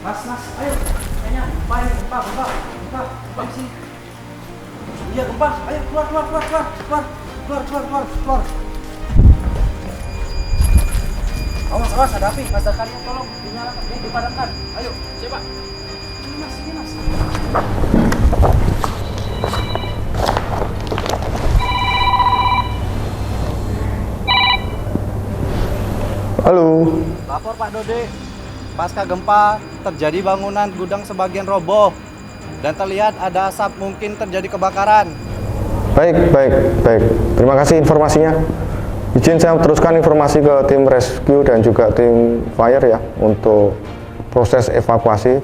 Mas, ayo. Kayaknya gempa di sini. Iya gempa, ayo keluar. Awas, ada api. Mas kalian tolong dinyalakan, dipadamkan. Ayo, siapa? Ini mas. Halo. Lapor Pak Dode. Pasca gempa terjadi bangunan gudang sebagian roboh dan terlihat ada asap, mungkin terjadi kebakaran. Baik. Terima kasih informasinya. Izin saya teruskan informasi ke tim rescue dan juga tim fire ya untuk proses evakuasi.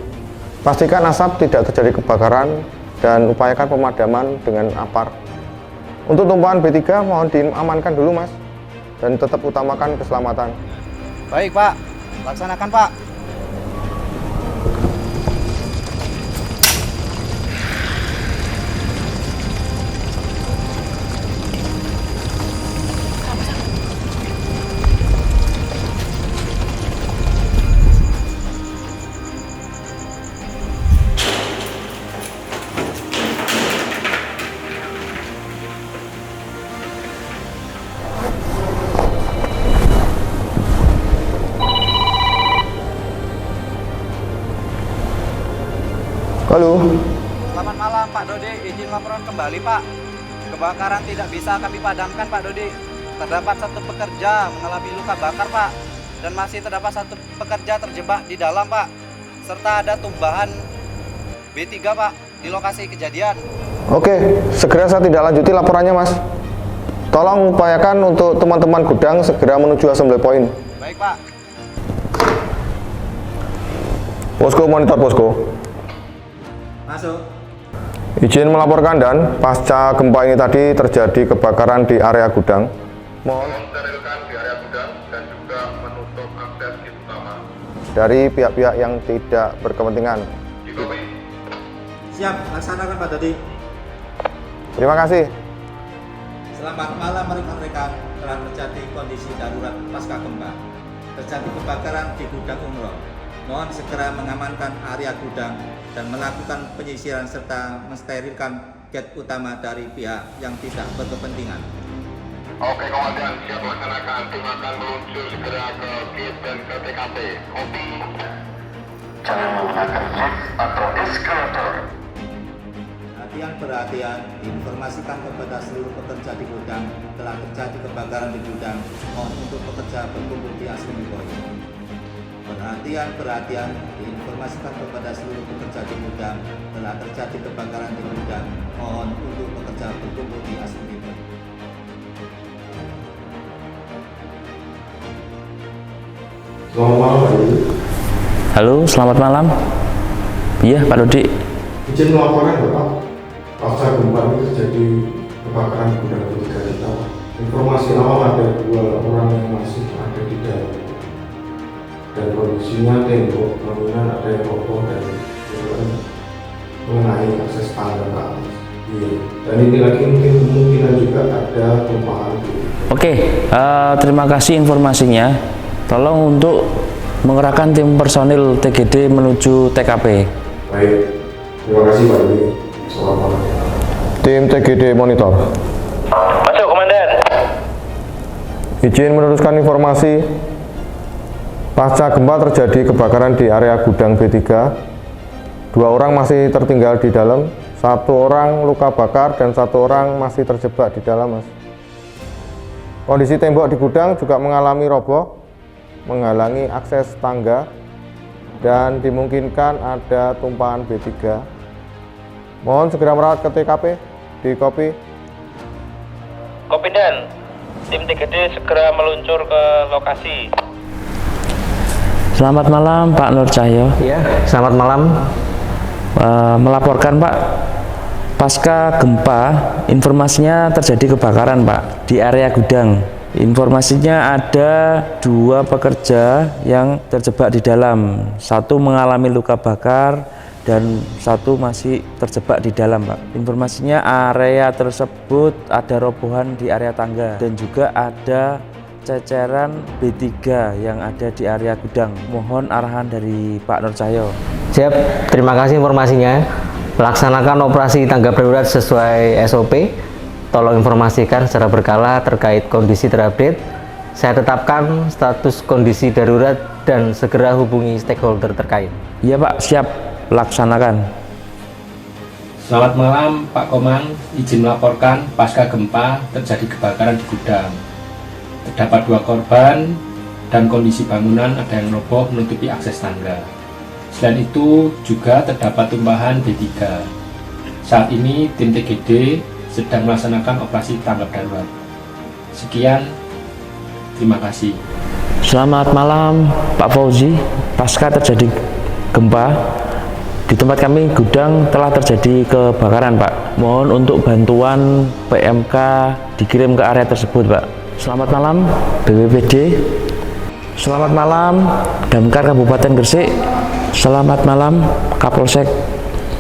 Pastikan asap tidak terjadi kebakaran dan upayakan pemadaman dengan apar. Untuk tumpahan B3 mohon diamankan dulu Mas dan tetap utamakan keselamatan. Baik Pak, laksanakan Pak. Halo. Selamat malam Pak Dodi, izin laporan kembali Pak. Kebakaran tidak bisa kami padamkan Pak Dodi. Terdapat satu pekerja mengalami luka bakar Pak. Dan masih terdapat satu pekerja terjebak di dalam Pak. Serta ada tumbahan B3 Pak di lokasi kejadian. Oke, segera saya tidak lanjuti laporannya Mas. Tolong upayakan untuk teman-teman gudang segera menuju assembly point. Baik Pak. Posko monitor posko. Masuk. Izin melaporkan dan pasca gempa ini tadi terjadi kebakaran di area gudang. Mohon sterilkan di area gudang dan juga menutup akses utama dari pihak-pihak yang tidak berkepentingan. Siap, laksanakan Pak Dodi. Terima kasih. Selamat malam rekan-rekan. Telah terjadi kondisi darurat pasca gempa. Terjadi kebakaran di gudang umroh. Mohon segera mengamankan area gudang dan melakukan penyisiran serta mensterilkan gate utama dari pihak yang tidak berkepentingan. Oke komandan, siap melaksanakan. Tim akan meluncur segera ke gate dan ke TKP. Kopi. Jangan menggunakan lift atau eskalator. Perhatian, diinformasikan kepada seluruh pekerja di gudang telah terjadi kebakaran di gudang. Mohon untuk pekerja berkumpul di assembly point. Perhatian, diinformasikan kepada seluruh pekerja di gudang telah terjadi kebakaran di gudang. Mohon untuk pekerja berkumpul di assembly point. Selamat malam Pak Dodi. Halo, selamat malam. Iya Pak Dodi. Izin melaporkan Bapak. Pasca gempa ini terjadi kebakaran gudang B3 kita. Informasi awal ada 2 orang yang masih ada di dalam. Dan kondisinya tembok bangunan ada yang roboh dan mengenai akses tangga ke atas. Iya. Dan ini lagi mungkin kemungkinan juga ada tumpahan. Oke, terima kasih informasinya. Tolong untuk mengerahkan tim personil TGD menuju TKP. Baik, terima kasih Pak Dodi. Selamat malam. Tim TGD monitor. Masuk komandan. Izin meneruskan informasi. Pasca gempa terjadi kebakaran di area gudang B3. 2 orang masih tertinggal di dalam, 1 orang luka bakar dan 1 orang masih terjebak di dalam Mas. Kondisi tembok di gudang juga mengalami roboh, menghalangi akses tangga dan dimungkinkan ada tumpahan B3. Mohon segera merawat ke TKP di kopi. Komandan, tim TGD segera meluncur ke lokasi. Selamat malam Pak Nur Cahyo. Ya, selamat malam. Melaporkan Pak, pasca gempa informasinya terjadi kebakaran Pak di area gudang. Informasinya ada 2 pekerja yang terjebak di dalam, 1 mengalami luka bakar dan 1 masih terjebak di dalam Pak. Informasinya area tersebut ada robohan di area tangga dan juga ada ceceran B3 yang ada di area gudang. Mohon arahan dari Pak Nur Cahyo. Siap, terima kasih informasinya. Laksanakan operasi tanggap darurat sesuai SOP. Tolong informasikan secara berkala terkait kondisi terupdate. Saya tetapkan status kondisi darurat dan segera hubungi stakeholder terkait. Iya Pak, siap, laksanakan. Selamat malam Pak Komang, izin melaporkan pasca gempa terjadi kebakaran di gudang. Terdapat 2 korban dan kondisi bangunan ada yang roboh menutupi akses tangga. Selain itu juga terdapat tumpahan B3. Saat ini tim TGD sedang melaksanakan operasi tanggap darurat. Sekian, terima kasih. Selamat malam Pak Fauzi, pasca terjadi gempa di tempat kami gudang telah terjadi kebakaran Pak. Mohon untuk bantuan PMK dikirim ke area tersebut Pak. Selamat malam BPBD. Selamat malam Damkar Kabupaten Gresik. Selamat malam Kapolsek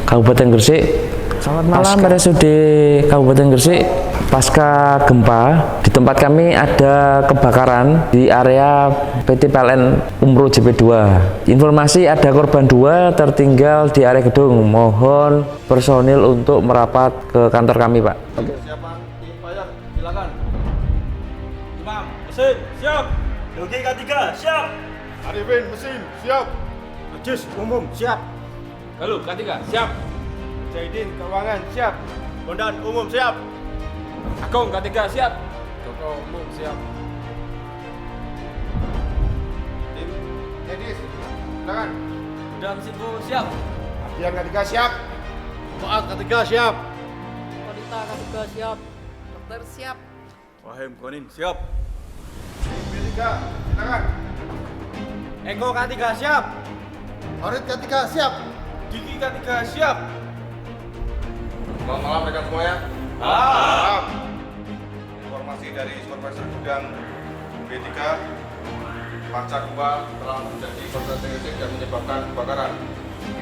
Kabupaten Gresik. Selamat malam RSUD Kabupaten Gresik. Pasca gempa di tempat kami ada kebakaran di area PT PLN Umroh JP2. Informasi ada korban 2 tertinggal di area gedung. Mohon personil untuk merapat ke kantor kami Pak. Siapan tim fire, silakan. Imam, mesin, siap. Yogi K3, siap. Arifin, mesin, siap. Ajus, umum, siap. Halo, K3, siap. Jaidin, keuangan, siap. Bondan, umum, siap. Agung, K3, siap. Joko, umum, siap. Tim medis, silakan. Gudang Sibu, siap. Yang ketiga siap. Maaf, K3, siap. Wanita K3 siap. Dokter siap. Wahim, Konin, siap. Tim B3, silakan. Eko K3, siap. Orit K3, siap. Diki K3, siap. Selamat malam rekan semuanya. Malam. Informasi dari Supervisor Gudang B3, pasca gempa telah terjadi korsleting listrik dan menyebabkan kebakaran.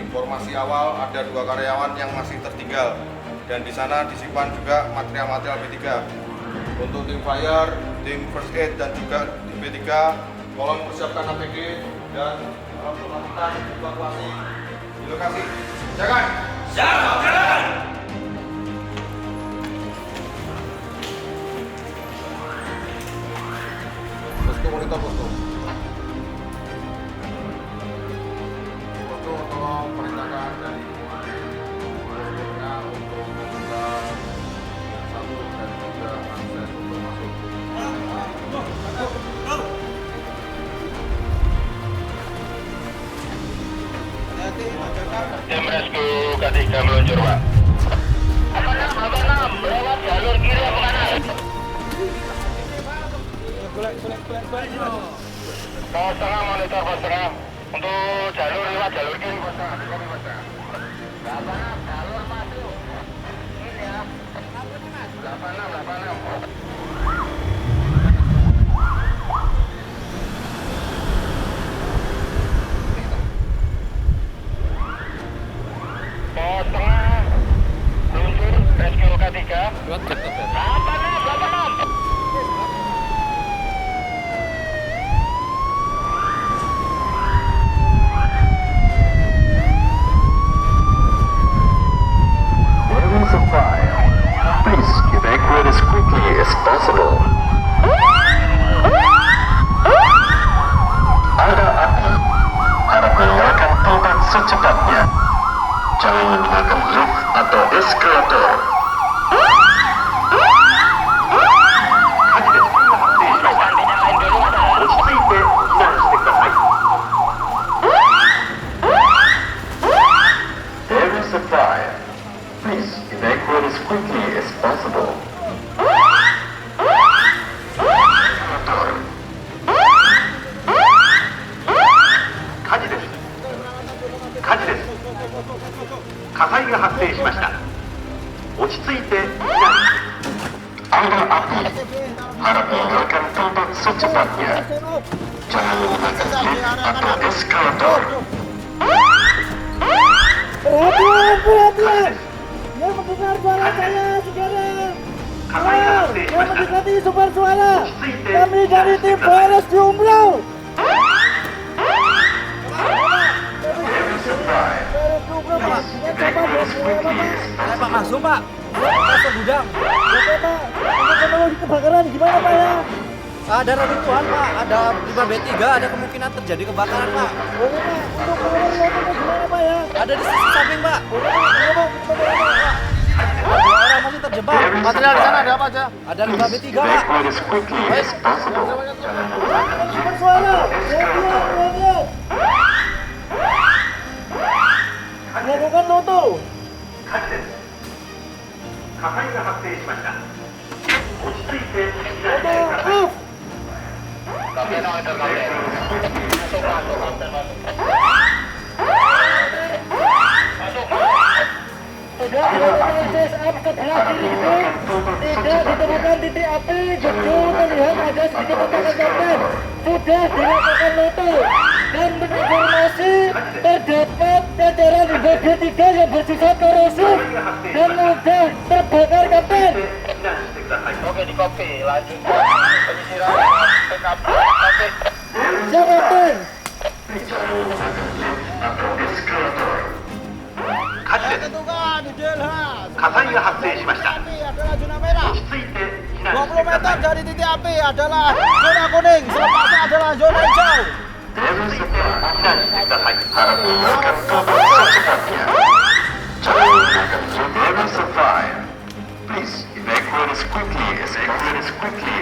Informasi awal ada 2 karyawan yang masih tertinggal dan di sana disimpan juga material-material B3. Untuk tim fire, tim first aid dan juga tim B3, tolong persiapkan APD dan melakukan evakuasi di lokasi. Jangan. Siap, Posko monitor posko. Posko tolong perintahkan dari koridornya untuk membuka satu dan juga akses untuk masuk. Tim rescue K3 meluncur Pak. Apa 6, lewat jalur kiri apa kanan? Pos tengah monitor pos tengah. Untuk jalur lewat jalur kiri pos tengah. Jalur masuk. Ini ya. 86. Pos tengah meluncur rescue K3. 86. Please evacuate as quickly as possible. Ada api, harap menyalakan tombak secepatnya. Jangan menggunakan lift atau eskalator. There is a fire. Please evacuate as quickly as possible. Ada api. Harap meninggalkan tempat secepatnya. Jangan menggunakan lift atau eskalator. Perhatian. Yang mendengar suara saya sekarang. Yang mendekati sumber suara. Kami dari tim Polres di Umroh. There is a fire. Ada reruntuhan Pak, ada 5B3, ada kemungkinan terjadi kebakaran Pak. Oke Pak, untuk pengelolaan lotonya gimana Pak ya? Ada di sisi samping Pak. Oke Pak, gimana Pak? Dua orang masih terjebak. Material di sana ada apa aja? Ada 5B3 Pak. Sumber suara, lihat. Melakukan loto. Loto off. Sudah dilakukan CSM sebelah kiri gedung, tidak ditemukan titik api, gedung terlihat ada sedikit ledakan sampai. Sudah dilakukan loto dan menginformasi terdapat jajaran di bagian 3 yang bersifat korosif dan mudah terbakar Kapten. Oke, di kopi. Lanjutkan penyisiran TKP. Oke. Siap Kapten. Adalah zona merah. 20 meter dari titik api adalah zona kuning, selepasnya adalah zona hijau. Please evacuate as quickly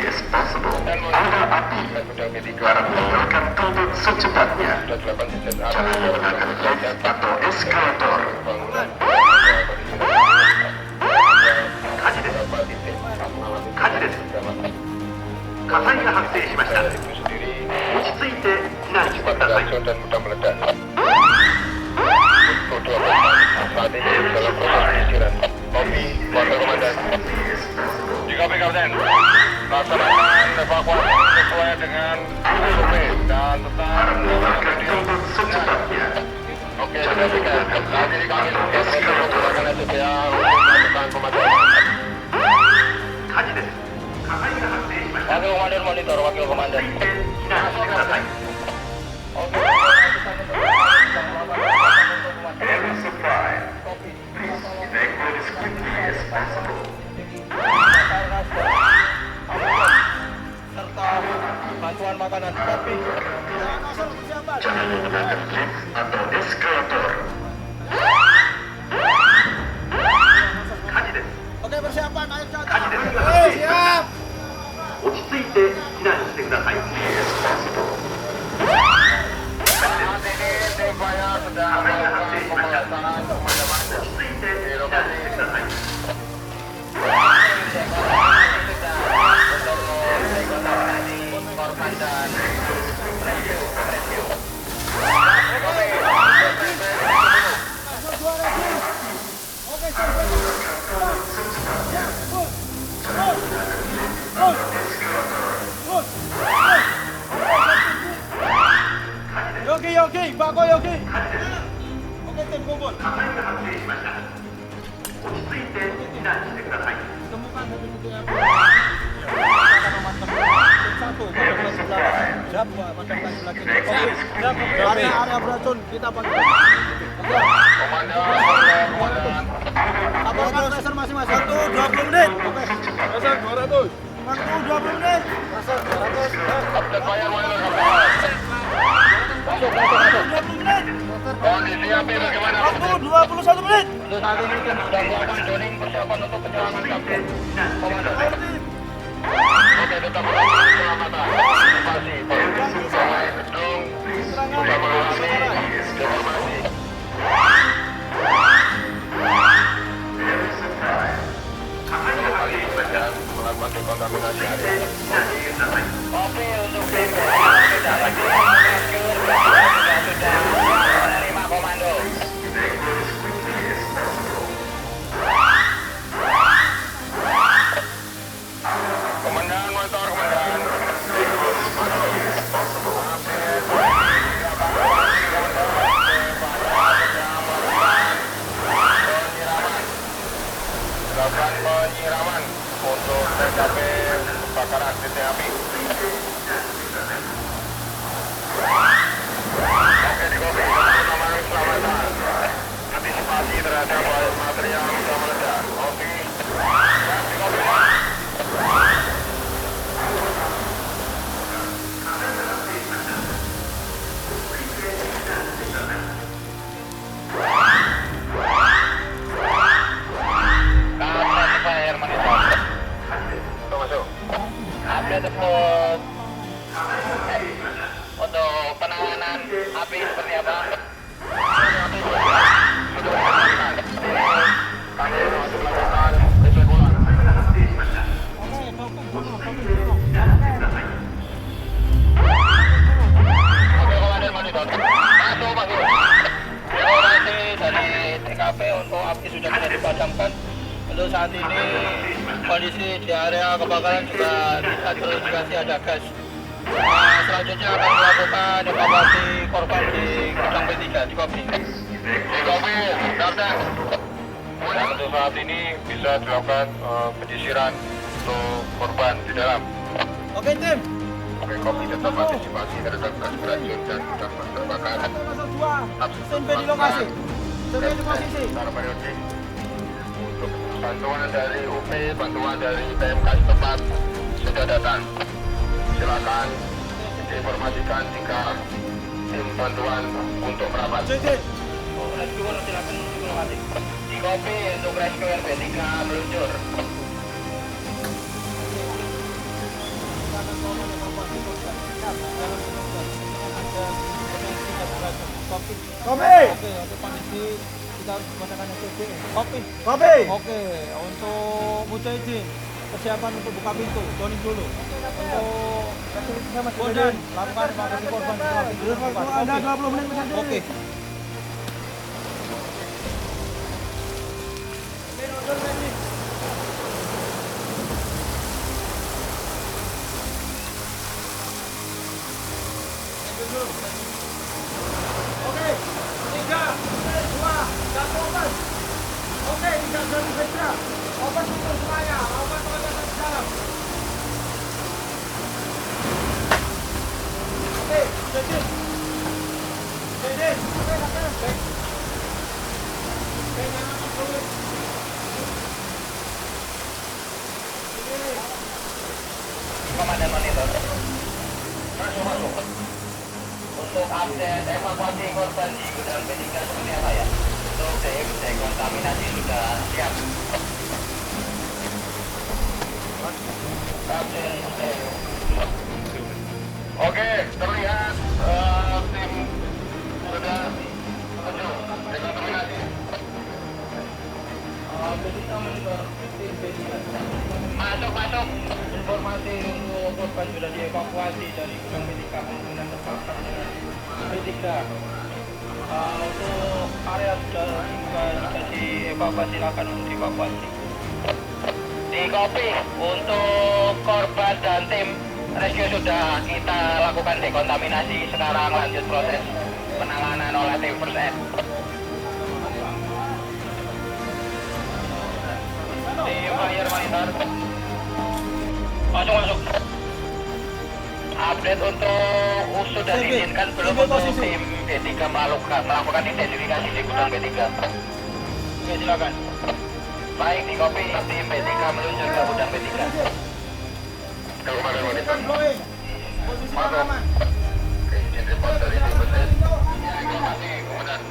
as possible. Ada api, harap tinggalkan tutup secepatnya. Jangan menggunakan lift atau eskalator. Dan mudah meledak. Saat ini dalam proses penyisiran. Kopi, wakil komandan. Di kopi Kapten. Laksanakan evakuasi sesuai dengan SOP dan tetap Oke, sudah berikan. Saat ini kami sudah proses menggunakan SOP yang melakukan pemadaman. Wakil komandan monitor, wakil komandan. Serta bantuan makanan. Kopi. Jangan menggunakan lift atau eskalator. Oke, persiapan air cair. Siap. Saat ini tim fire sedang melakukan pemadaman di lokasi. Korban dan rescue. Yogi, Bako Yogi. Oke, tim kumpul. Temukan satu titik api. Satu, pada sebelah. Siap, padamkan sebelah kiri. Oke, siap. Area beracun kita pakai. Komandan. Laporkan pressure masing-masing. 20 menit. Oke. Pressure 200. 20 menit. Pressure 200. Kapten fire monitor Kapten. Kondisi api bagaimana? Waktu 21 menit. Untuk saat ini tim sudah melakukan zoning persiapan untuk penyelamatan Kapten. Komandan. Oke, tetap melakukan penyelamatan. Antisipasi. Pemain gedung sudah mengalami deformasi. Melakukan dekontaminasi area. Oke, untuk tim sudah menerima komando. Komandan, monitor komandan. api seperti apa? TKP untuk api sudah bisa dipadamkan. Untuk saat ini kondisi di area kebakaran juga bisa terindikasi ada gas. Selanjutnya akan melakukan evakuasi korban di gudang B3 di Kopi. Di Kopi, datang. Untuk saat ini bisa dilakukan penyisiran untuk korban di dalam. Oke, tim. Oke, Kopi tetap antisipasi terhadap gas beracun dan gudang terbakar. Sampai di lokasi. Sampai di posisi. Untuk bantuan dari UP, bantuan dari PMK setempat sudah datang. Silakan diinformasikan jika tim bantuan untuk merapat. Rescuer silakan informasi. Di Kopi untuk rescuer B3 meluncur. Kopi. Oke, untuk kondisi kita harus menggunakan SPB. Kopi. Oke, untuk Mujahidin persiapan untuk buka pintu, joining dulu. Untuk Kodan, lakukan evakuasi korban. Anda 20 menit menjadi. Oke. Oke, 3, 2, 1, open. Oke, tidak jadi beca. Open pintu semuanya, open pengecasan di dalam. Oke, jadi. Oke. Komandan monitor. Masuk. Untuk update evakuasi korban di gudang B3 seperti apa ya? Untuk dekontaminasi sudah siap. Oke, terlihat tim sudah menuju dekontaminasi. Masuk. Informasi untuk korban sudah dievakuasi dari gudang B3 kemungkinan terbakar dengan B3. Untuk area sudah dievakuasi, silakan untuk dievakuasi. Di Kopi untuk korban dan tim rescue sudah kita lakukan dekontaminasi. Sekarang lanjut proses penanganan oleh tim first aid. Di fire monitor. Masuk. Update untuk sudah diizinkan belum untuk tim B3 melakukan identifikasi di gudang B3. Oke, silakan. Baik, di Kopi tim B3 meluncur ke gudang B3. Komandan monitor. Masuk. Oke, izin report dari tim B3. Informasi, komandan.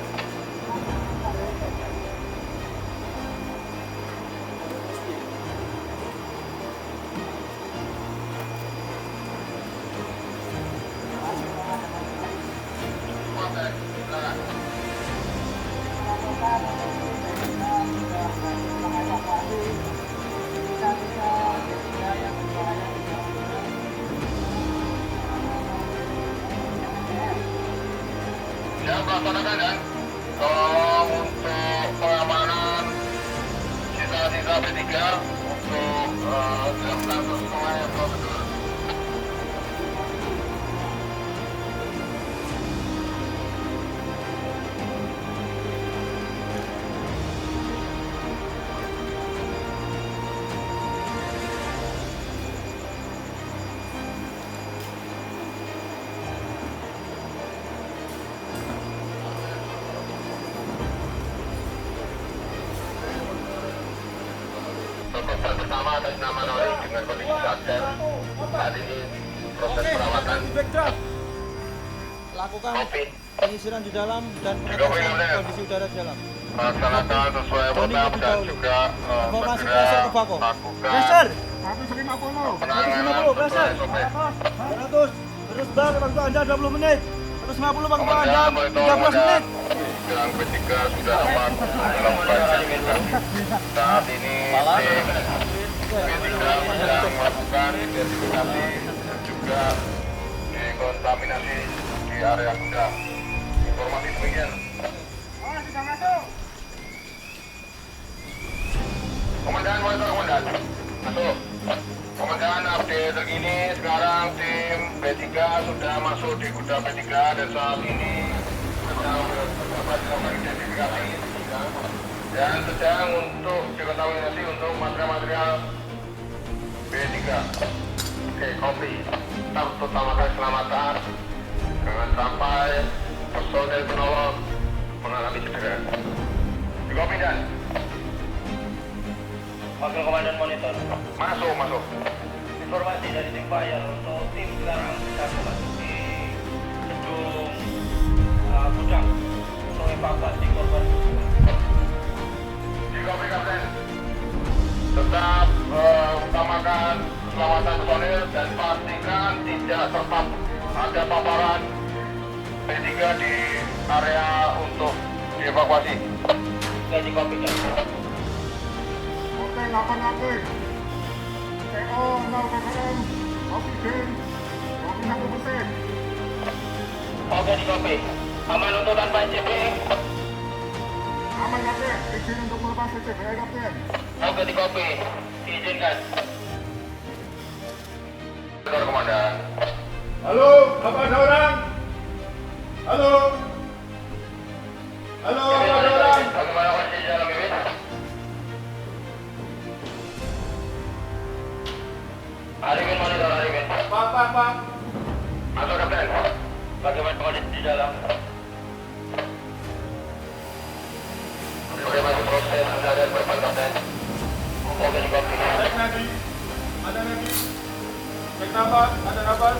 Siap laksanakan ya. Tolong untuk pengamanan sisa-sisa B3 untuk dilakukan sesuai prosedur. Korban pertama atas nama Nori dengan kondisi sadar. Saat ini proses perawatan. Lakukan penyisiran di dalam dan pengecekan kondisi udara di dalam. Laksanakan sesuai protap dan juga Informasi segera pressure ke Bako. lakukan Pressure. penanganan sesuai SOP. 100. Terus waktu Anda 20 menit. 150 Bang jam 13 menit. Gudang P3 sudah aman dalam kondisi saat ini tim P3 sedang melakukan identifikasi dan juga dekontaminasi di area gudang. Informasi demikian. Komandan, monitor komandan. Masuk. Komandan, update terkini sekarang tim P3 sudah masuk di gudang P3 dan saat ini sedang melakukan identifikasi dan sedang untuk dekontaminasi untuk material-material B3. Oke, copy. Kita utamakan keselamatan jangan sampai personel penolong mengalami cedera. Di copy dan Wakil Komandan monitor. masuk. Informasi dari tim fire untuk tim sekarang sedang memasuki gedung gudang untuk evakuasi korban. Di copy kapten. Tetap utamakan keselamatan personil dan pastikan tidak terpap ada paparan P3 di area untuk dievakuasi. Oke, di copy dan Oke, 88. TO 0 ppm, oksigen 21%. Oke, di copy. Aman untuk tanpa ICP. Aman kapten, izin untuk melepas CCB kapten. Oke, di copy. Diizinkan. Betul komandan. Halo, apa ada orang? Halo. Halo, apa ada orang? Bagaimana kondisi di dalam Bibit? Arifin monitor, Arifin. Pak. Masuk kapten. Bagaimana kondisi di dalam? Sudah masuk proses pencarian korban kapten. Oke, di copy. Cek lagi. Ada lagi. Cek nafas, ada nafas.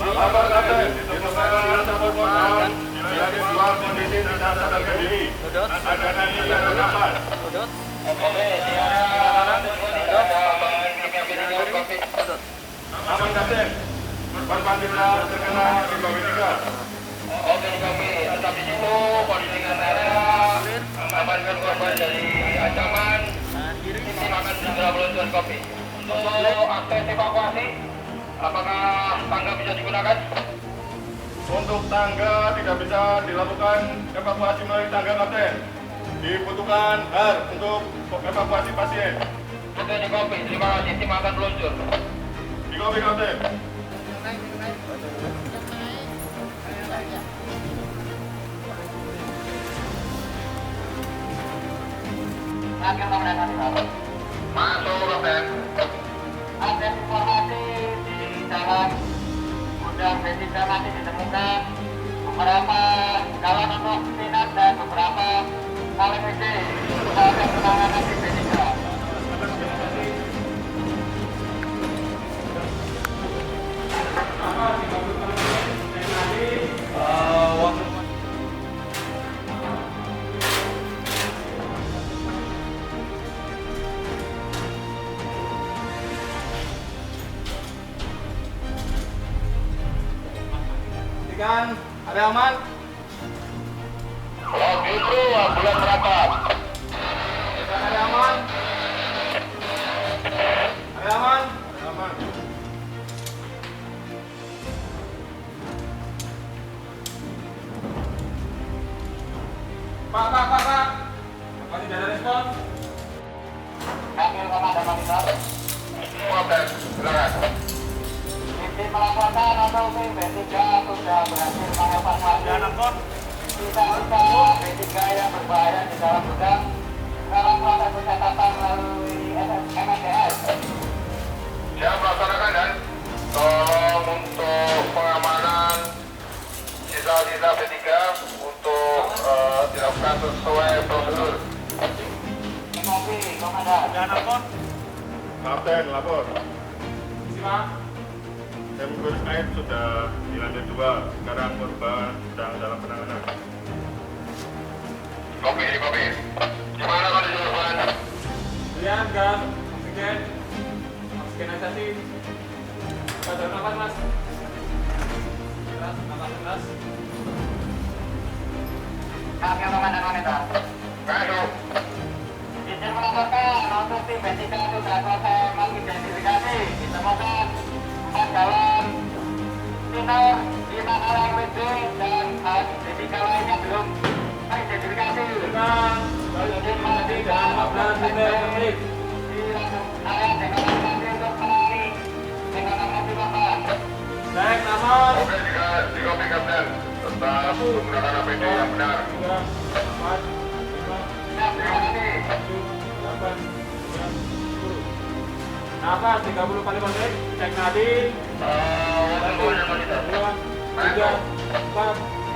Apa kapten? Ditemukan satu korban dari dua kondisi tidak sadarkan diri. Ada nadi dan ada nafas. Oke, di area tidak ada copy. Aman kapten. Korban tidak terkena gempa B3. Oke, kami tetap di situ, koordinasikan area, mengamankan korban dari ancaman. Tim akan segera meluncurkan kopi. Untuk akses evakuasi, apakah tangga bisa digunakan? Untuk tangga tidak bisa dilakukan evakuasi melalui tangga kapten. Dibutuhkan HAR untuk evakuasi pasien. Oke, di kopi. Terima kasih. Tim akan meluncur. Di kopi kapten. Akhir komandan. Masuk kapten. Akses informasi di dalam gudang B3 masih ditemukan beberapa galon untuk minat dan beberapa kaleng WC. Kita akan penanganan di B3. Kan, ada aman? Lagi bro, ambulans berangkat. Ada aman? Ada aman? Ada aman. Pak. Apa tidak ada respon? Akhir komandan monitor. Kapten, silakan. Tim melaporkan untuk tim B3 sudah berhasil mengevakuasi sisa-sisa B3 yang berbahaya di dalam gudang dalam proses pencatatan melalui MNDS. Siap melaksanakan dan tolong untuk pengamanan sisa-sisa B3 untuk dilakukan sesuai prosedur. Kopi, komandan. Kapten, lapor. Simak. Tim Kurus Air sudah di lantai 2. Sekarang korban sedang dalam penanganan. Kopi. Gimana kondisi korban? Lihat gas, oksigen, oksigenisasi. Pada nafas mas. Keras, nafas keras. Kami komandan wanita. Masuk. Izin melaporkan untuk tim B3 sudah selesai mengidentifikasi ditemukan 4 galon minor, 5 galon WD dan B3 lainnya belum teridentifikasi. Dengan izin mati dan 15 menit. Di area deklarasi untuk menangani deklarasi korban. Cek nomor. Oke, di kopi kapten. Tetap menggunakan APD yang benar. 3, 4, 5, Siap, terima kasih. 7, 8, 9, 10. Nafas 30 kali menit. Cek nadi. 1, 2, 3, 4, 5,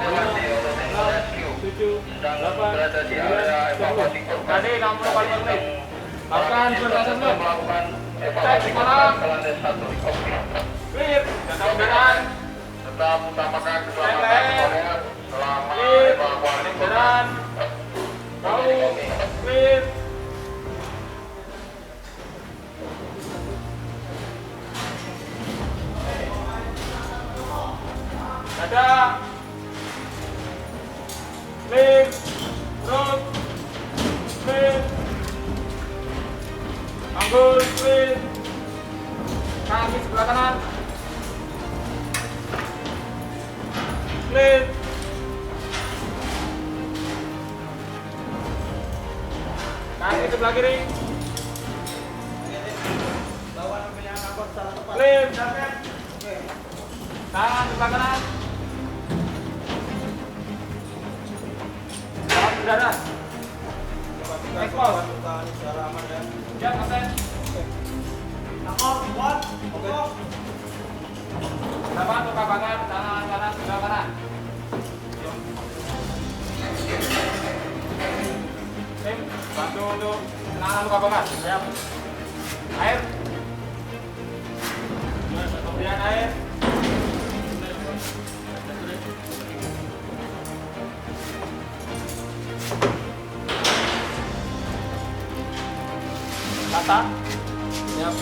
6, 7, 8, 9, 10. Tadi 60 kali menit. Lakukan pernafasan dulu. Cek sekarang. Clear. Data kendaraan. Tetap utamakan keselamatan Cek personel selama Clear. evakuasi korban. Kendaraan. Kau. Clear. Dada. Clear. Terus. Clear. Anggul. Clear. Kaki sebelah kanan. Clear. Kaki sebelah kiri. Clear. Tangan sebelah kanan. Tangan udara. Expose. Siap, kapten. Dapat luka bakar tangan kanan sebelah kanan. Tim, bantu untuk penanganan luka bakar. Siap. Air. Kemudian air. Kata. Siap.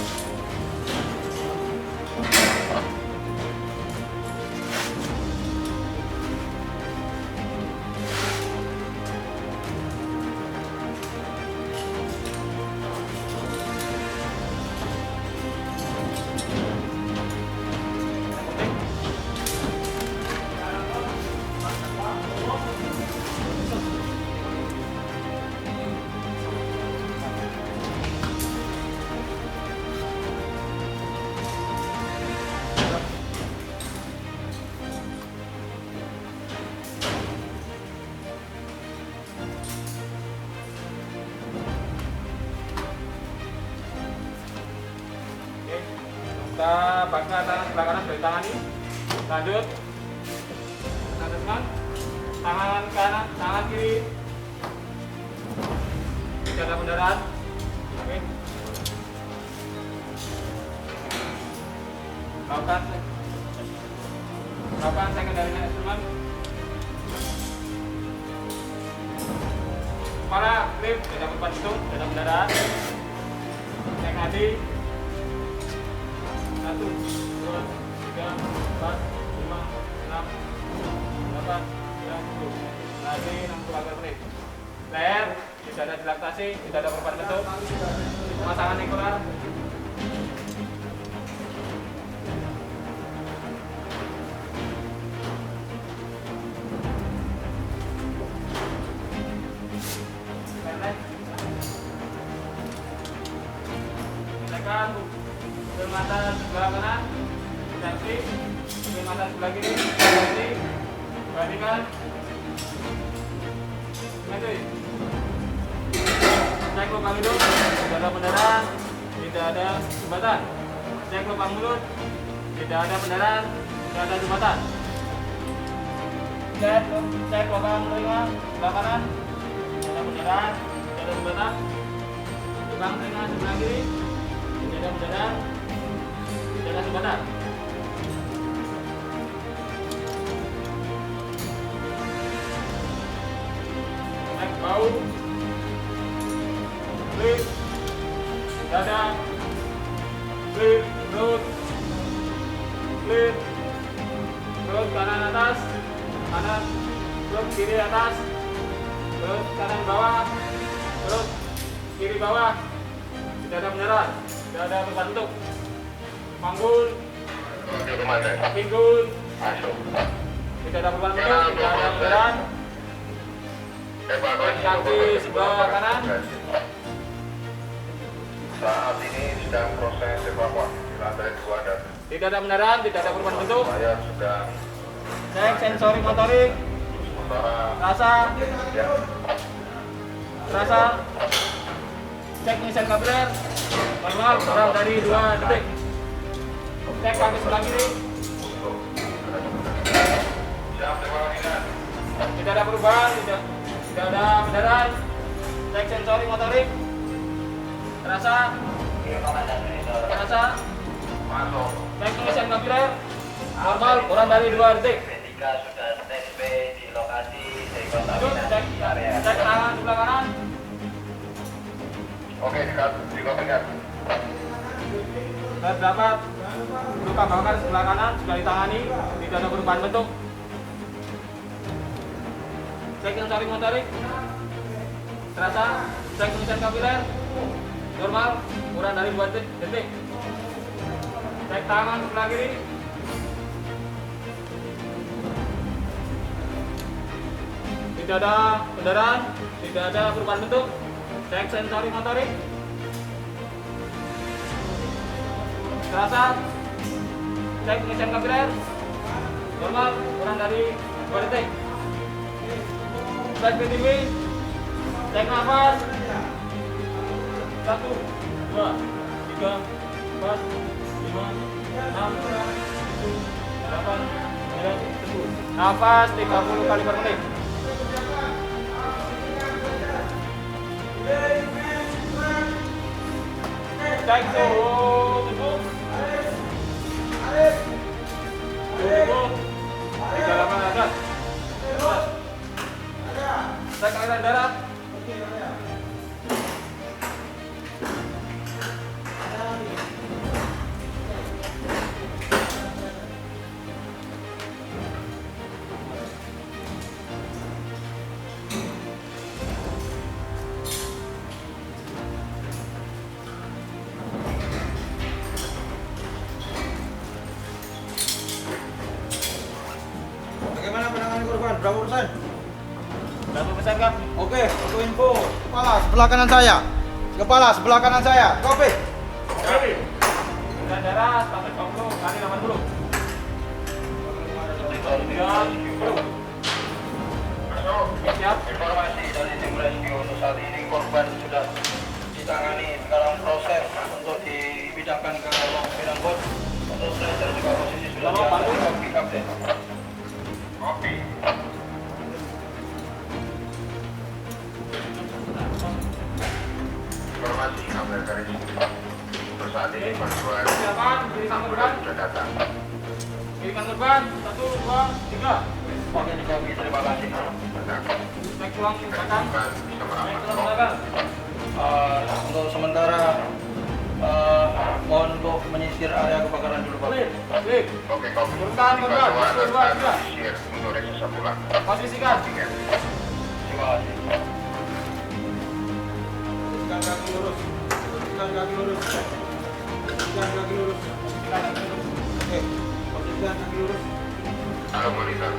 Kita bakar tangan sebelah kanan dari tangan ini. Lanjut. Tangan kanan, tangan kiri. Tidak ada pendarahan. Oke. Lakukan secondary instrument. Kepala klip, tidak beban jantung, tidak ada pendarahan. Cek nadi. 1, 2, 3, 4, 5, 6, 8, 9, 10. Lagi 60 menit. Leher, tidak ada dilaktasi, tidak ada perubahan bentuk. Pemasangan nekular. Silakan. Mata sebelah kanan, cantik. Mata sebelah kiri, cantik. Perhatikan. Cantik. Cek lubang hidung, tidak ada pendarahan, tidak ada sumbatan. Cek lubang mulut, tidak ada pendarahan, tidak ada sumbatan. Cek lubang telinga sebelah kanan, tidak ada pendarahan, tidak ada sumbatan. Lubang telinga sebelah kiri, tidak ada pendarahan. Jangan sebentar. Cek bau, kulit, dada, kulit, perut, clear. Terus kanan atas, kanan, terus kiri atas, terus kanan bawah, terus kiri bawah. Tidak ada mendarat, tidak ada beban bentuk. Panggul, pinggul, tidak ada beban bentuk, tidak ada mendarat. Kaki sebelah kanan. Saat ini sedang proses evakuasi di lantai 2 dan Tidak ada mendarat, tidak ada perubahan bentuk. saya sedang Cek sensori motorik, rasa, cek pengisian kapiler, normal kurang dari 2 detik. Cek kaki sebelah kiri, tidak ada perubahan, tidak ada mendarat. Cek sensori motorik, rasa, cek pengisian kapiler, normal kurang dari 2 detik. sudah standby di lokasi dari kota Lanjut, cek tangan sebelah kanan. oke dikopikan. Terdapat luka bakar sebelah kanan sudah ditangani, tidak ada perubahan bentuk. Cek sensori motorik, terasa, cek pengisian kapiler, normal, kurang dari 2 detik. Cek tangan sebelah kiri, tidak ada kendaraan, tidak ada perubahan bentuk. Cek sensori motorik, terasa, cek pengisian kapiler, normal, kurang dari 2 detik. Cek PTB, cek nafas, 1, 2, 3, 4, 5, 6, 7, 8, 9, 10. Nafas 30 kali per menit. Cek suhu tubuh. Suhu tubuh 38 derajat. Cek aliran darah. Bagaimana penanganan korban? Berapa persen? Berapa persen, Kak? Oke, untuk info. Kepala sebelah kanan saya. Kepala sebelah kanan saya. Kopi. Aliran darah 120 kali 80. 30. Siap. Informasi dari tim rescue untuk saat ini korban sudah ditangani, sekarang proses untuk dipindahkan ke ruang bidang bot. Untuk stretcher juga posisi sudah diatur. Kopi kapten. Kopi. Informasi ambil dari untuk saat ini bantuan Silakan kirikan korban. sudah datang. Kirikan korban 1, 2, 3. Oke, dikopi, terima kasih. Cek tulang belakang. Bisa Cek merapat. tulang belakang. Untuk sementara mohon untuk menyisir area kebakaran dulu, Pak. Klik. Klik. Oke, kopi. Turunkan korban. 1, 2, 3. Share untuk resisa pulang. Posisikan. Terima kasih. Posisikan kaki lurus. Posisikan kaki lurus. Posisikan kaki lurus. Oke. Posisikan kaki lurus. Halo, monitor.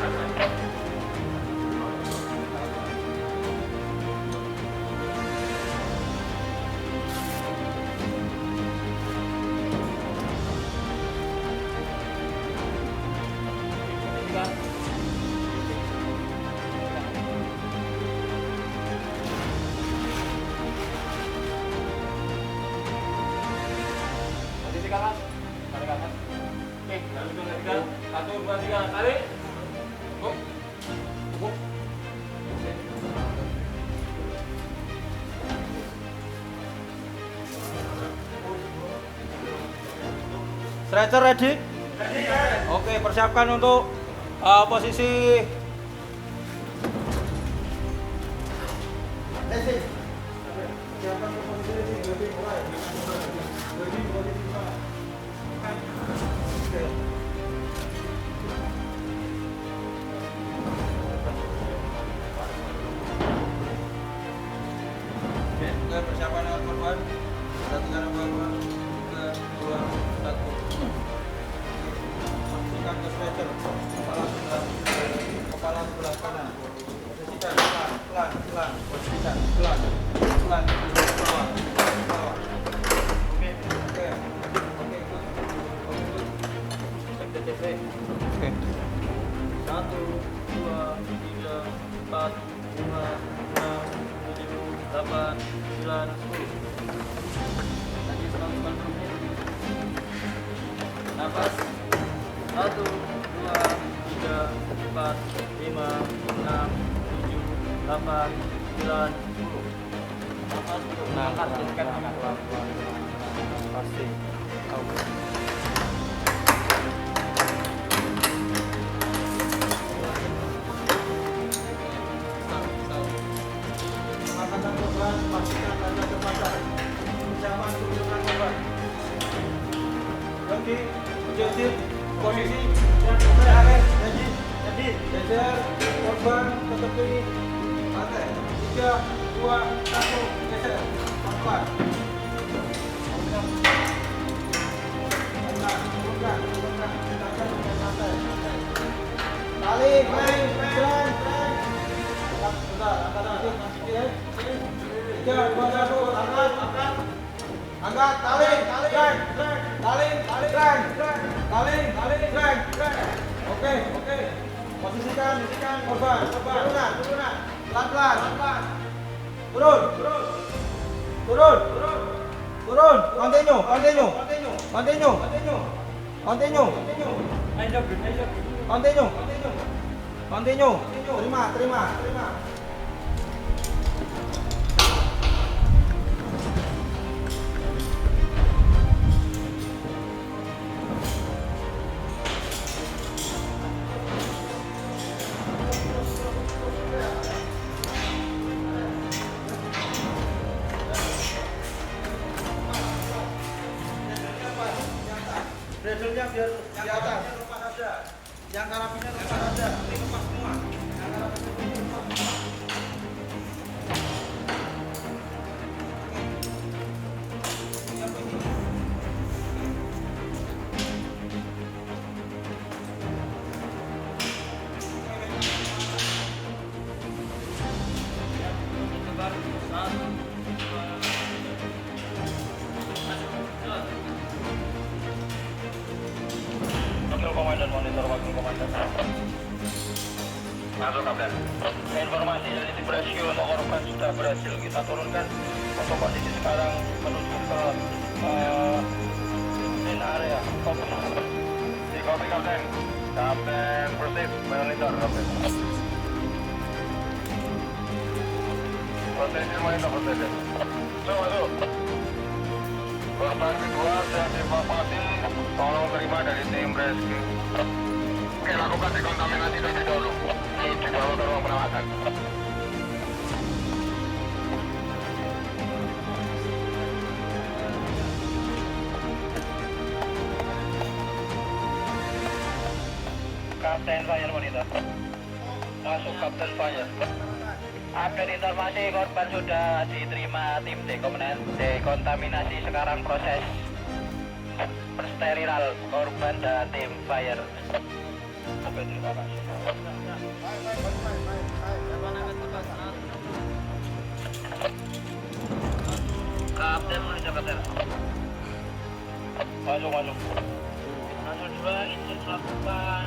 Posisi kanan. Tarik kanan. Oke, lalu dua, tiga. 1, 2, 3. Tarik. Cukup. Cukup. Stretcher ready? Oke, persiapkan untuk posisi posisikan ke stretcher. Kepala sebelah kanan. Posisikan pelan. Posisikan pelan. Bawah. Oke. Oke. 1, 2, 3, 4, 5, 6, 7, 8, 9, 10. Lagi 180 menit. Nafas. 1, 2, 3, 4, 5, 6, 7, 8, 9, 10. Nafas. Angkat, tekan, angkat. Pasti. Angkatan korban, pastikan tanda terpasang. Persiapan turunkan korban. Oke, objektif, posisi, dan terakhir, jadi, geser korban ke tepi pantai. 3, 2, 1, geser, pelan-pelan. Turunkan, angkat dengan santai. Tarik, main. Bentar, angkat sedikit ya. 3, 2, 1, angkat, tarik, oke, posisikan korban, turunan, pelan-pelan, turun, continue, terima. Bezelnya biar di atas, yang karabinnya lepas aja, ini lepas semua. Komandan, monitor wakil komandan. Masuk kapten. Informasi dari tim rescue untuk korban sudah berhasil kita turunkan. Untuk kondisi sekarang menuju ke main area. Kopi. Di kopi kapten. Kapten proceed monitor kapten. Prosedur monitor prosedur. Masuk. Korban kedua sudah dievakuasi. Tolong terima dari tim rescue. Oke, lakukan dekontaminasi terlebih dahulu. Dibawa ke ruang perawatan. Kapten Fire monitor. Masuk Kapten Fire. Update informasi korban sudah diterima tim dekontaminasi, sekarang proses steril korban dan tim fire. Oke, terima kasih. Kapten menuju kapten. Masuk. Masuk 2, izin melakukan.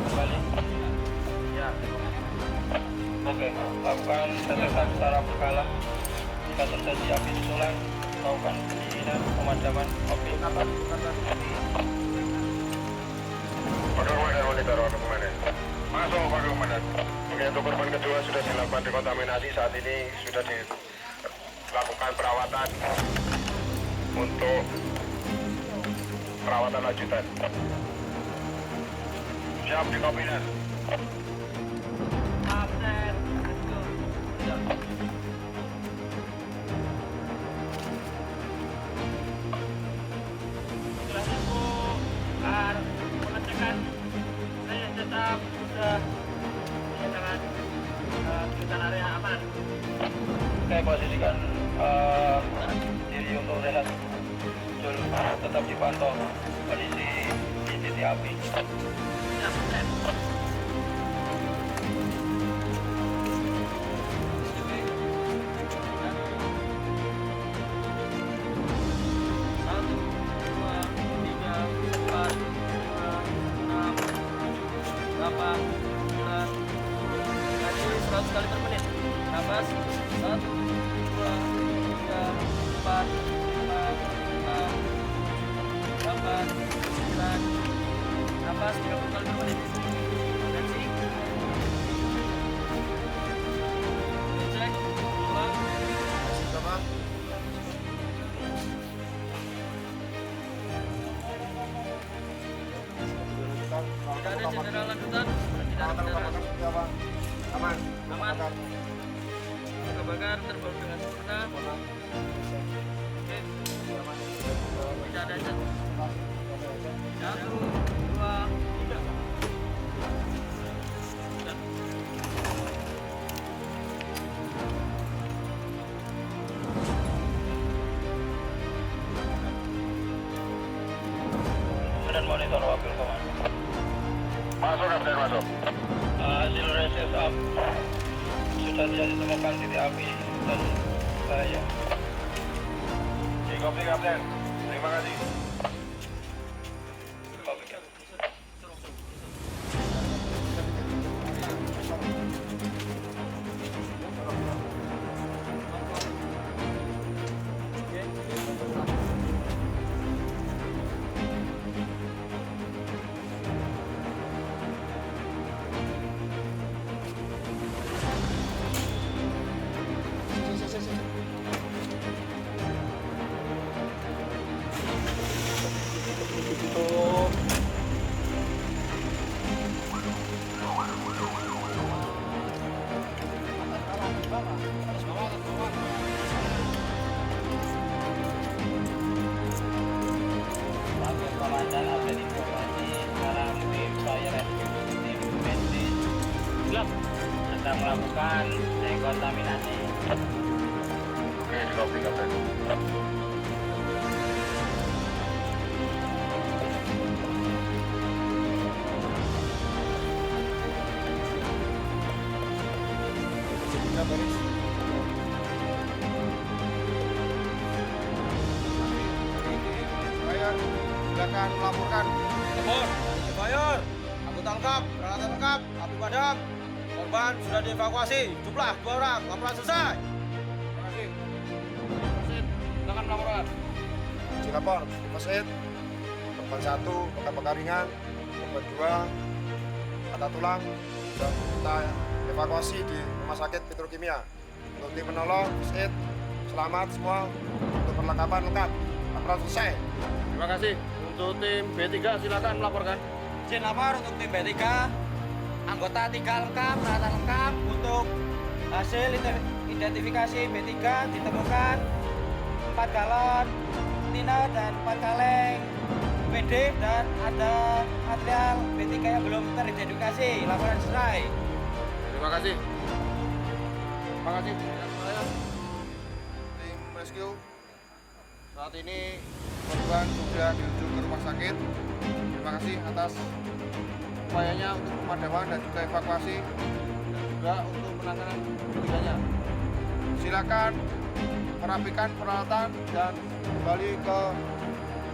Kembali. Ya. Oke, lakukan tetesan secara berkala. Jika terjadi api susulan, lakukan pendinginan pemadaman. Oke, monitor wakil komandan. Masuk wakil komandan. Oke, untuk korban kedua sudah dilakukan dekontaminasi. Saat ini sudah dilakukan perawatan untuk perawatan lanjutan. Siap di komandan. Pengecekan saya tetap sudah menyatakan sekitar area aman. Oke, posisikan diri untuk rehat. Tetap dipantau kondisi di titik api. Kali per menit. Nafas 1, 2, 3, 4, 5, 6, 8, 9. Nafas 30 kali per menit. Tensi. Cek. Ulang. Sama. Tidak ada cedera lanjutan. Tidak ada cedera. Aman. Aman. Luka bakar terbawa dengan sempurna. Oke. Tidak ada cedera. 1, 2, 3. Dan monitor wakil koman. Masuk kapten, masuk. Hasil reses up sudah tidak ditemukan titik api dan bahaya. Copy kapten, terima kasih. Copy kapten. Komandan update informasi sekarang tim fire rescue tim medis sedang melakukan dekontaminasi. Oke, copy kapten. Silakan melaporkan. Telepon, bayar. Anggota lengkap, peralatan lengkap, api padam. Korban sudah dievakuasi. Jumlah 2 orang. Laporan selesai. Terima kasih. Silakan melaporkan. Lapor, Poset. Korban 1 luka ringan, korban 2 patah tulang sudah kita evakuasi di rumah sakit Petrokimia. Untuk tim penolong, Poset, selamat semua. Untuk perlengkapan lengkap. Laporan selesai. Terima kasih. Untuk tim B3 silakan melaporkan. Izin lapor untuk tim B3. Anggota 3 lengkap, peralatan lengkap. Untuk hasil identifikasi B3 ditemukan 4 galon tiner dan 4 kaleng PD dan ada material B3 yang belum teridentifikasi. Laporan selesai. Terima kasih. Terima kasih. Tim rescue, saat ini korban sudah dirujuk ke rumah sakit. Terima kasih atas upayanya untuk pemadaman dan juga evakuasi dan juga untuk penanganan ketiganya. Silakan merapikan peralatan dan kembali ke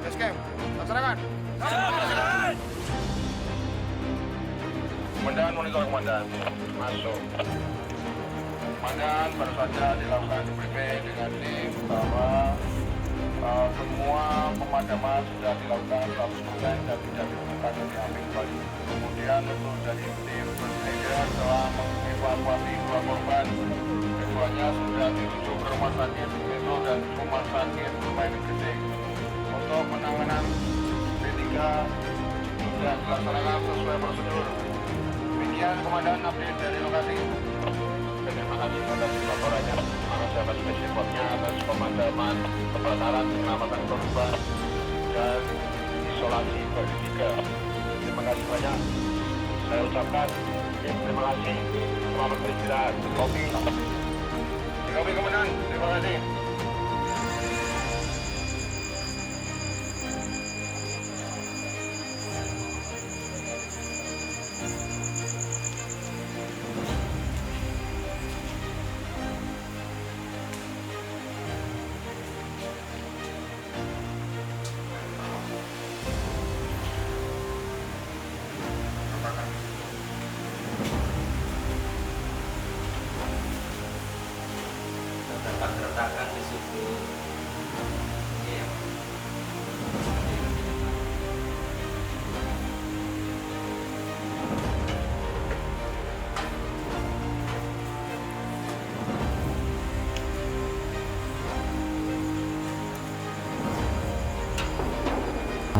base camp. Laksanakan. Komandan, monitor komandan. Masuk. Komandan baru saja dilakukan briefing dengan tim bahwa semua pemadaman sudah dilakukan 100% dan tidak ditemukan titik api kembali. Kemudian untuk dari tim first aider telah mengevakuasi 2 korban. Keduanya sudah dirujuk ke rumah sakit Metro dan rumah sakit Rumah Gresik. Untuk penanganan B3 sudah dilaksanakan sesuai prosedur. Demikian komandan update dari lokasi. Terima kasih atas laporannya. Terima kasih atas responnya, atas pemadaman, kebakaran, penyelamatan korban, dan isolasi B3. Terima kasih banyak. Saya ucapkan terima kasih. Selamat beristirahat. Kopi. Kopi komandan. Terima kasih.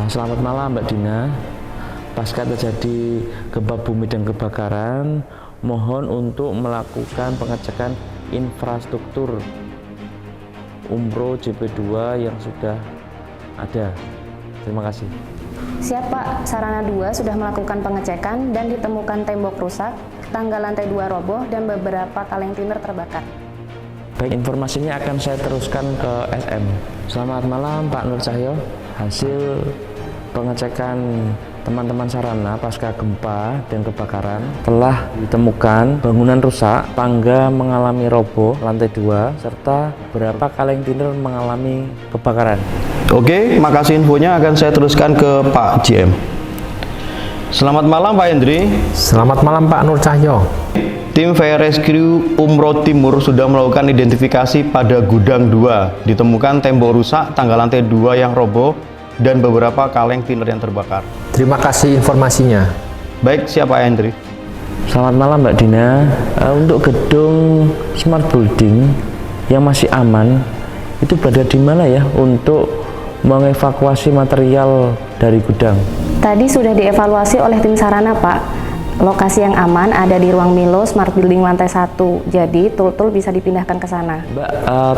Selamat malam Mbak Dina. Pasca terjadi gempa bumi dan kebakaran, mohon untuk melakukan pengecekan infrastruktur Umroh JP2 yang sudah ada. Terima kasih. Siap Pak, Sarana 2 sudah melakukan pengecekan dan ditemukan tembok rusak, tangga lantai 2 roboh, dan beberapa kaleng tiner terbakar. Baik, informasinya akan saya teruskan ke SM. Selamat malam Pak Nur Cahyo. Hasil pengecekan teman-teman Sarana pasca gempa dan kebakaran telah ditemukan bangunan rusak, tangga mengalami roboh lantai 2, serta beberapa kaleng tiner mengalami kebakaran. Oke, makasih infonya, akan saya teruskan ke Pak JM. Selamat malam Pak Hendri. Selamat malam Pak Nur Cahyo. Tim Fire Rescue Umroh Timur sudah melakukan identifikasi pada gudang 2. Ditemukan tembok rusak, tangga lantai 2 yang roboh, dan beberapa kaleng tiner yang terbakar. Terima kasih informasinya. Baik, siapa Hendri? Selamat malam Mbak Dina. Untuk gedung Smart Building yang masih aman, itu berada di mana ya untuk mengevakuasi material dari gudang? Tadi sudah dievaluasi oleh tim Sarana Pak. Lokasi yang aman ada di ruang Milo Smart Building lantai 1. Jadi tul-tul bisa dipindahkan ke sana. Mbak,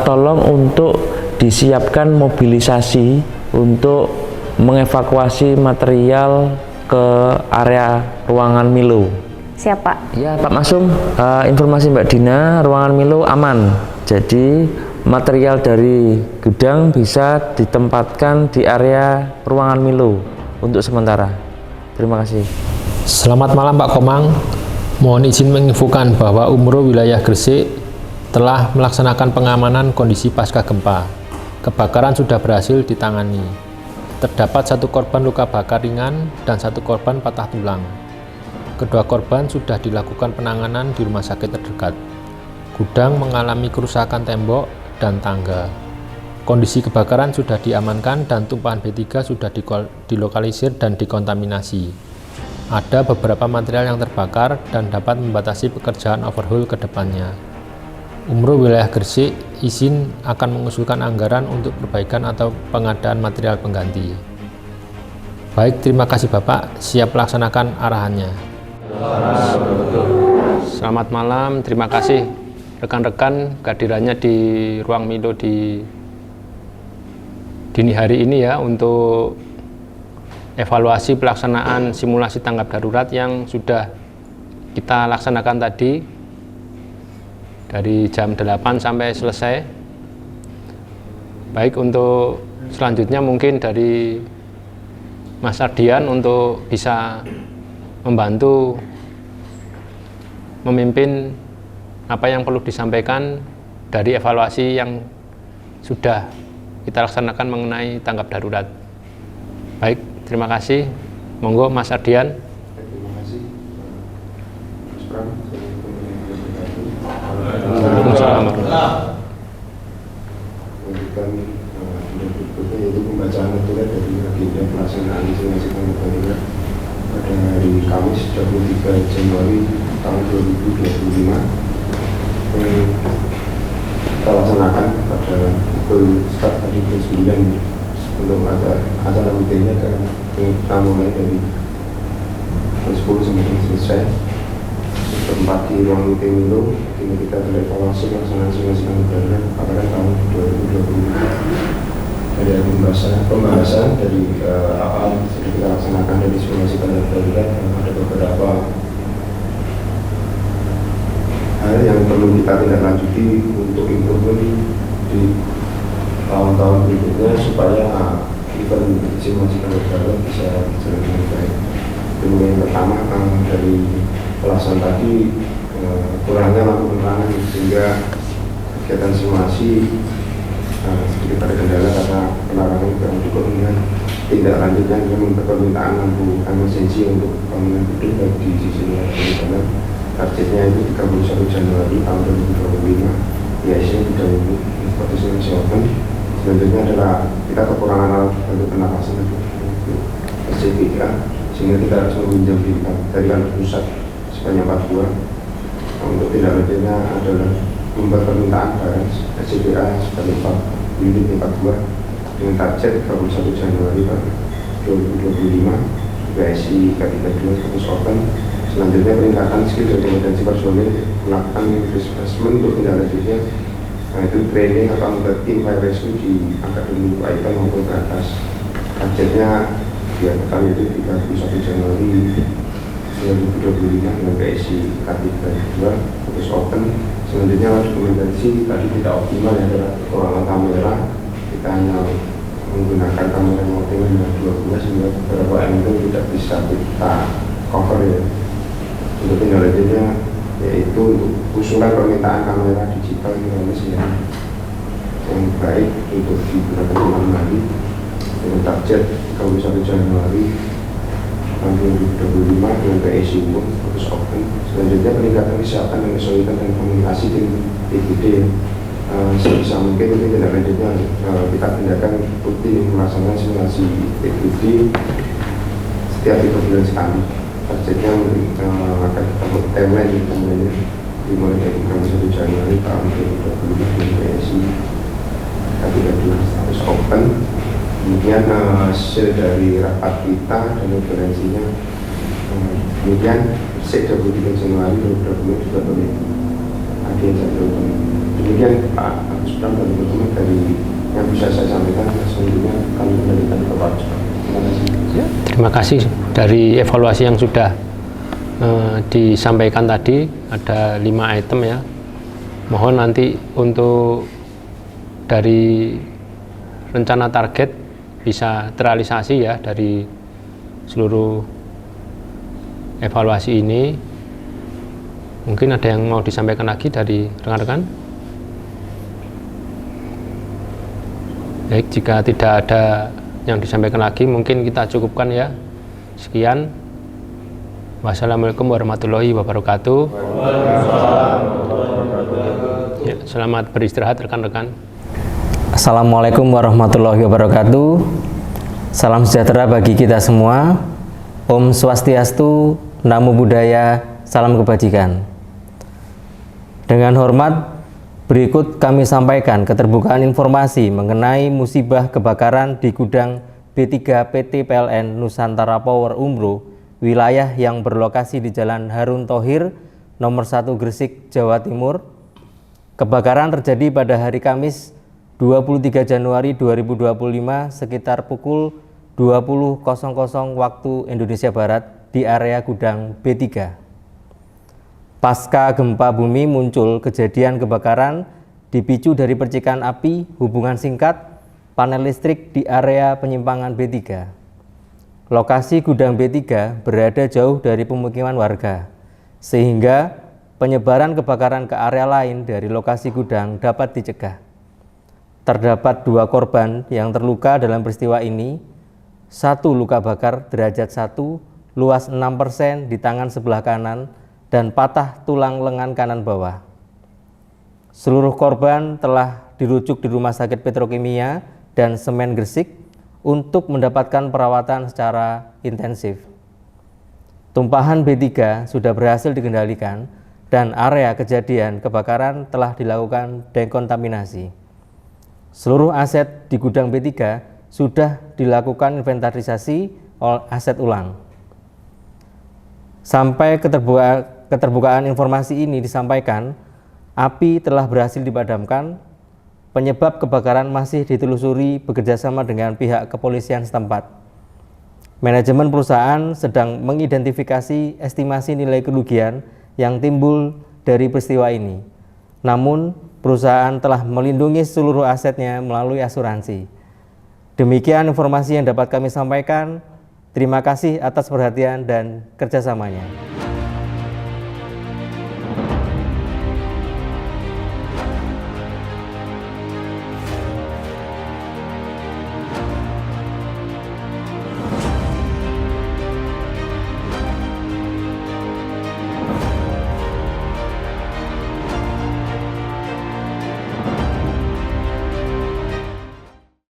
tolong untuk disiapkan mobilisasi untuk mengevakuasi material ke area ruangan Milo. Siap Pak. Ya Pak Masum, informasi Mbak Dina, ruangan Milo aman. Jadi material dari gudang bisa ditempatkan di area ruangan Milo untuk sementara. Terima kasih. Selamat malam Pak Komang. Mohon izin menginfokan bahwa Umroh wilayah Gresik telah melaksanakan pengamanan kondisi pasca gempa. Kebakaran sudah berhasil ditangani. Terdapat 1 korban luka bakar ringan dan 1 korban patah tulang. Kedua korban sudah dilakukan penanganan di rumah sakit terdekat. Gudang mengalami kerusakan tembok dan tangga. Kondisi kebakaran sudah diamankan dan tumpahan B3 sudah dilokalisir dan dikontaminasi. Ada beberapa material yang terbakar dan dapat membatasi pekerjaan overhaul ke depannya. Umroh wilayah Gresik izin akan mengusulkan anggaran untuk perbaikan atau pengadaan material pengganti. Baik, terima kasih Bapak, siap laksanakan arahannya. Selamat malam, terima kasih rekan-rekan kehadirannya di ruang Milo di dini hari ini ya, untuk evaluasi pelaksanaan simulasi tanggap darurat yang sudah kita laksanakan tadi dari jam 8 sampai selesai. Baik, untuk selanjutnya mungkin dari Mas Ardian untuk bisa membantu memimpin apa yang perlu disampaikan dari evaluasi yang sudah kita laksanakan mengenai tanggap darurat. Baik, terima kasih. Monggo Mas Ardian. Terima kasih Mas Pram. Waalaikumsalam. Memberikan berikutnya yaitu pembacaan aturan dari agenda pelaksanaan simulasi tanggap darurat pada hari Kamis 23 Januari tahun 2025. Kita laksanakan pada pukul start tadi pukul 9 untuk acara rutinnya, karena kita mulai dari pukul 10 sampai selesai. Tempat di ruang rutin Milo, ini kita evaluasi pelaksanaan simulasi tanggap darurat kebakaran tahun 2020. Dari pembahasan dari apa yang sudah kita laksanakan dari simulasi tanggap darurat, ada beberapa hal yang perlu kita tindak lanjuti untuk improvement di tahun-tahun berikutnya supaya event simulasi tanggap darurat bisa berjalan dengan baik. Yang pertama, dari pelaksanaan tadi kurangnya lampu penerangan, sehingga kegiatan simulasi sedikit ada kendala karena penerangan kurang cukup. Dengan tindak lanjutnya memang permintaan lampu emergency untuk bangunan gedung baik di sisi luar dan dalam. Targetnya itu 31 Januari tahun 2025. Biasanya tidak ini potensi masih open. Selanjutnya adalah kita kekurangan alat bantu pernapasan untuk SCBA, sehingga kita harus meminjam dari alat pusat sebanyak 4 buah. Untuk tindak lanjutnya adalah membuat permintaan barang SCBA sebanyak 4 unit 4 buah dengan target 31 Januari Pak. 2025 BSI K32 fokus open. Selanjutnya peningkatan skill dan kompetensi personil, melakukan assessment untuk tindak-lanjutnya, nah itu training atau anggota tim fire rescue di Akademi Paiton maupun ke atas. Targetnya diadakan itu 31 Januari 2025 dengan BSI K32 fokus open. Selanjutnya dokumentasi tadi tidak optimal ya, adalah kekurangan kamera. Kita hanya menggunakan kamera yang optimal dengan 12 sehingga beberapa angle tidak bisa kita cover ya. Untuk tindak lanjutnya yaitu untuk usulan permintaan kamera digital yang baik untuk digunakan ulang kali dengan target 31 Januari 2025 dengan PSI umum fokus open. Selanjutnya peningkatan kesehatan dan kesulitan dan komunikasi tim TGD. Sebisa mungkin ini tindak lanjutnya kita tindakan rutin melaksanakan simulasi TGD setiap 3 bulan sekali. Targetnya akan kita buat timeline dimulai dari 31 Januari tahun 2025 dengan PSI K32 status open. Kemudian hasil dari rapat kita dan referensinya, kemudian 23 Januari 2020 juga boleh hadir satu. Demikian Pak Agus Pram dan teman-teman dari yang bisa saya sampaikan. Selanjutnya kami kembalikan ke Pak. Terima kasih. Terima kasih dari evaluasi yang sudah disampaikan tadi, ada 5 item ya. Mohon nanti untuk dari rencana target bisa terrealisasi ya dari seluruh evaluasi ini. Mungkin ada yang mau disampaikan lagi dari rekan-rekan? Baik, jika tidak ada yang disampaikan lagi, mungkin kita cukupkan ya. Sekian. Wassalamualaikum warahmatullahi wabarakatuh. Ya, selamat beristirahat rekan-rekan. Assalamualaikum warahmatullahi wabarakatuh. Salam sejahtera bagi kita semua. Om Swastiastu, Namo Buddhaya, salam kebajikan. Dengan hormat, berikut kami sampaikan keterbukaan informasi mengenai musibah kebakaran di gudang B3 PT PLN Nusantara Power Umbro, wilayah yang berlokasi di Jalan Harun Thohir, nomor 1 Gresik, Jawa Timur. Kebakaran terjadi pada hari Kamis 23 Januari 2025 sekitar pukul 20.00 waktu Indonesia Barat di area gudang B3. Pasca gempa bumi muncul kejadian kebakaran dipicu dari percikan api hubungan singkat panel listrik di area penyimpangan B3. Lokasi gudang B3 berada jauh dari pemukiman warga, sehingga penyebaran kebakaran ke area lain dari lokasi gudang dapat dicegah. Terdapat 2 korban yang terluka dalam peristiwa ini, 1 luka bakar derajat 1, luas 6% di tangan sebelah kanan, dan patah tulang lengan kanan bawah. Seluruh korban telah dirujuk di Rumah Sakit Petrokimia dan Semen Gresik untuk mendapatkan perawatan secara intensif. Tumpahan B3 sudah berhasil dikendalikan dan area kejadian kebakaran telah dilakukan dekontaminasi. Seluruh aset di gudang B3 sudah dilakukan inventarisasi aset ulang. Sampai keterbukaan informasi ini disampaikan, api telah berhasil dipadamkan. Penyebab kebakaran masih ditelusuri bekerjasama dengan pihak kepolisian setempat. Manajemen perusahaan sedang mengidentifikasi estimasi nilai kerugian yang timbul dari peristiwa ini. Namun, perusahaan telah melindungi seluruh asetnya melalui asuransi. Demikian informasi yang dapat kami sampaikan. Terima kasih atas perhatian dan kerjasamanya.